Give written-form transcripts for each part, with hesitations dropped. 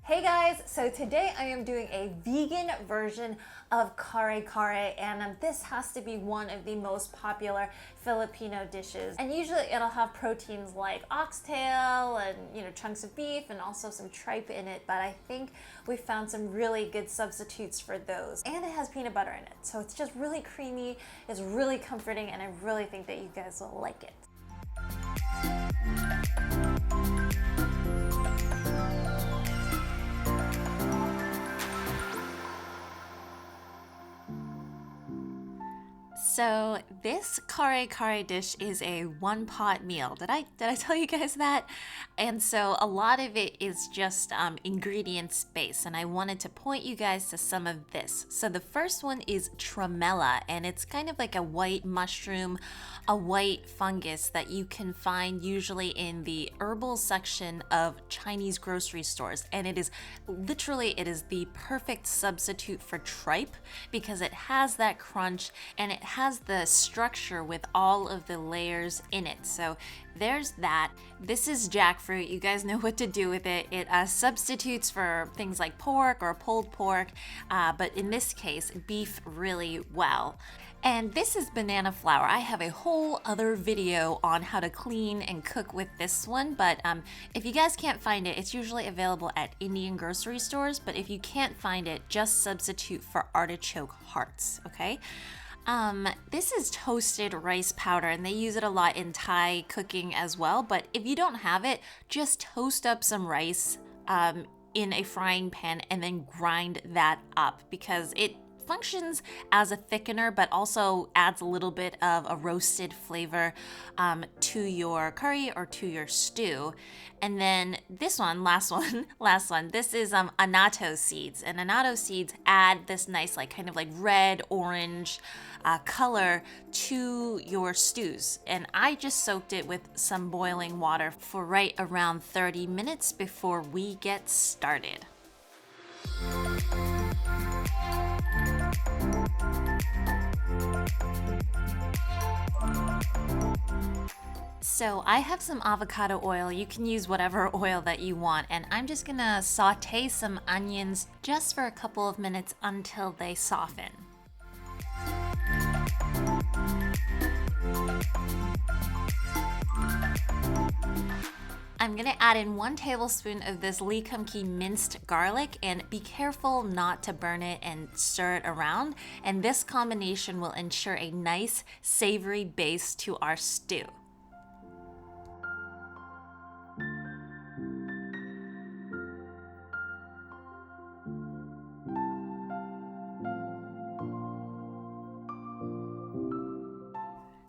Hey guys, so today I am doing a vegan version of Kare Kare, and this has to be one of the most popular Filipino dishes. And usually it'll have proteins like oxtail and chunks of beef and also some tripe in it, but I think we found some really good substitutes for those. And it has peanut butter in it, so it's just really creamy, it's really comforting, and I really think that you guys will like it. So this Kare Kare dish is a one-pot meal. Did I tell you guys that? And so a lot of it is just ingredients based, and I wanted to point you guys to some of this. So the first one is tremella, and it's kind of like a white mushroom, a white fungus that you can find usually in the herbal section of Chinese grocery stores. And it is the perfect substitute for tripe because it has that crunch and it has the structure with all of the layers in it. So there's that. This is jackfruit. You guys know what to do with it. It substitutes for things like pork or pulled pork, but in this case, beef really well. And this is banana flour. I have a whole other video on how to clean and cook with this one, but if you guys can't find it, it's usually available at Indian grocery stores, but if you can't find it, just substitute for artichoke hearts, okay? This is toasted rice powder, and they use it a lot in Thai cooking as well, but if you don't have it, just toast up some rice in a frying pan and then grind that up because it functions as a thickener but also adds a little bit of a roasted flavor to your curry or to your stew. And then this one, last one, this is annatto seeds, and annatto seeds add this nice kind of red orange color to your stews. And I just soaked it with some boiling water for right around 30 minutes before we get started. So I have some avocado oil. You can use whatever oil that you want, and I'm just gonna saute some onions just for a couple of minutes until they soften. I'm gonna add in 1 tablespoon of this Lee Kum Kee minced garlic, and be careful not to burn it and stir it around. And this combination will ensure a nice savory base to our stew.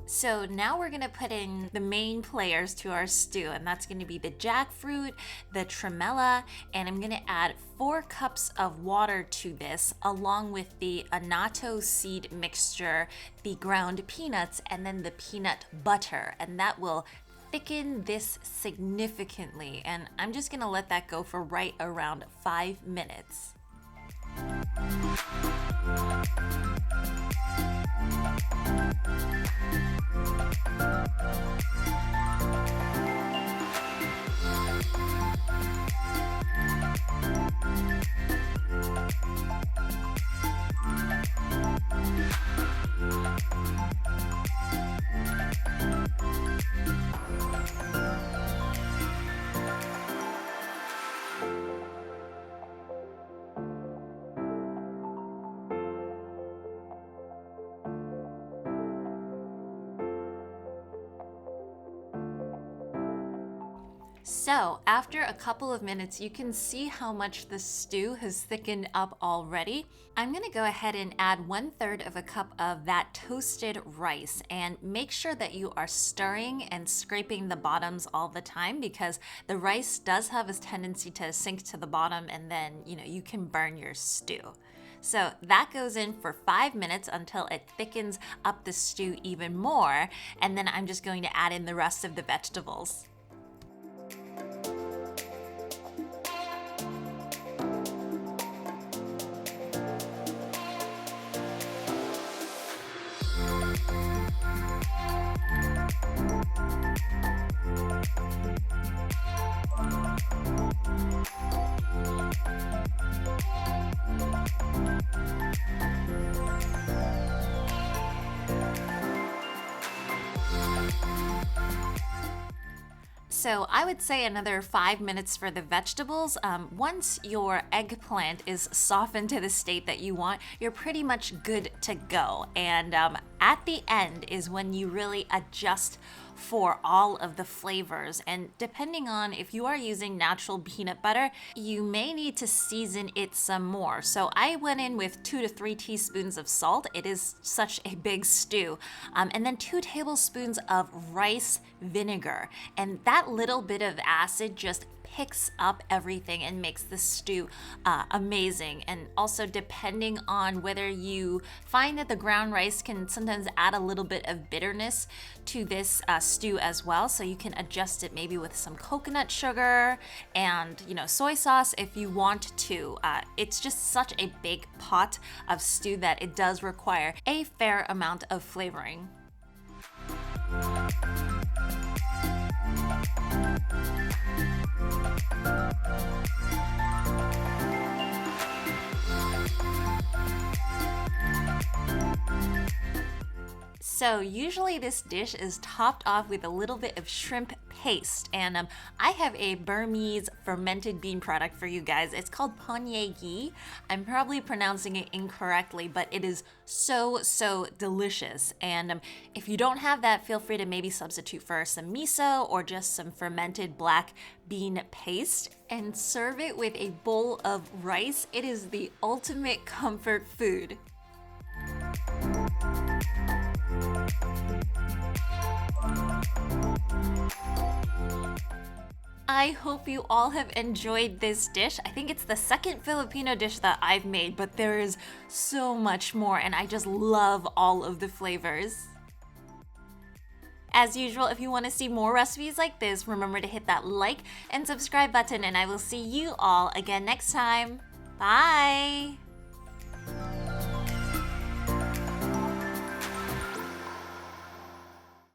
So now we're gonna put in the main players to our stew, and that's gonna be the jackfruit, the tremella, and I'm gonna add 4 cups of water to this, along with the annatto seed mixture, the ground peanuts, and then the peanut butter, and that will thicken this significantly. And I'm just gonna let that go for right around 5 minutes. So after a couple of minutes, you can see how much the stew has thickened up already. I'm gonna go ahead and add 1/3 of a cup of that toasted rice, and make sure that you are stirring and scraping the bottoms all the time, because the rice does have a tendency to sink to the bottom, and then you can burn your stew. So that goes in for 5 minutes until it thickens up the stew even more, and then I'm just going to add in the rest of the vegetables. So I would say another 5 minutes for the vegetables. Once your eggplant is softened to the state that you want, you're pretty much good to go. And at the end is when you really adjust for all of the flavors. And depending on if you are using natural peanut butter, you may need to season it some more. So I went in with 2 to 3 teaspoons of salt. It is such a big stew. And then 2 tablespoons of rice vinegar. And that little bit of acid just picks up everything and makes the stew amazing. And also, depending on whether you find that the ground rice can sometimes add a little bit of bitterness to this stew as well, so you can adjust it maybe with some coconut sugar and soy sauce if you want to. It's just such a big pot of stew that it does require a fair amount of flavoring. So usually this dish is topped off with a little bit of shrimp paste, and I have a Burmese fermented bean product for you guys. It's called pone. I'm probably pronouncing it incorrectly, but it is so delicious. And if you don't have that, feel free to maybe substitute for some miso or just some fermented black bean paste and serve it with a bowl of rice. It is the ultimate comfort food. I hope you all have enjoyed this dish. I think it's the second Filipino dish that I've made, but there is so much more, and I just love all of the flavors. As usual, if you want to see more recipes like this, remember to hit that like and subscribe button, and I will see you all again next time. Bye!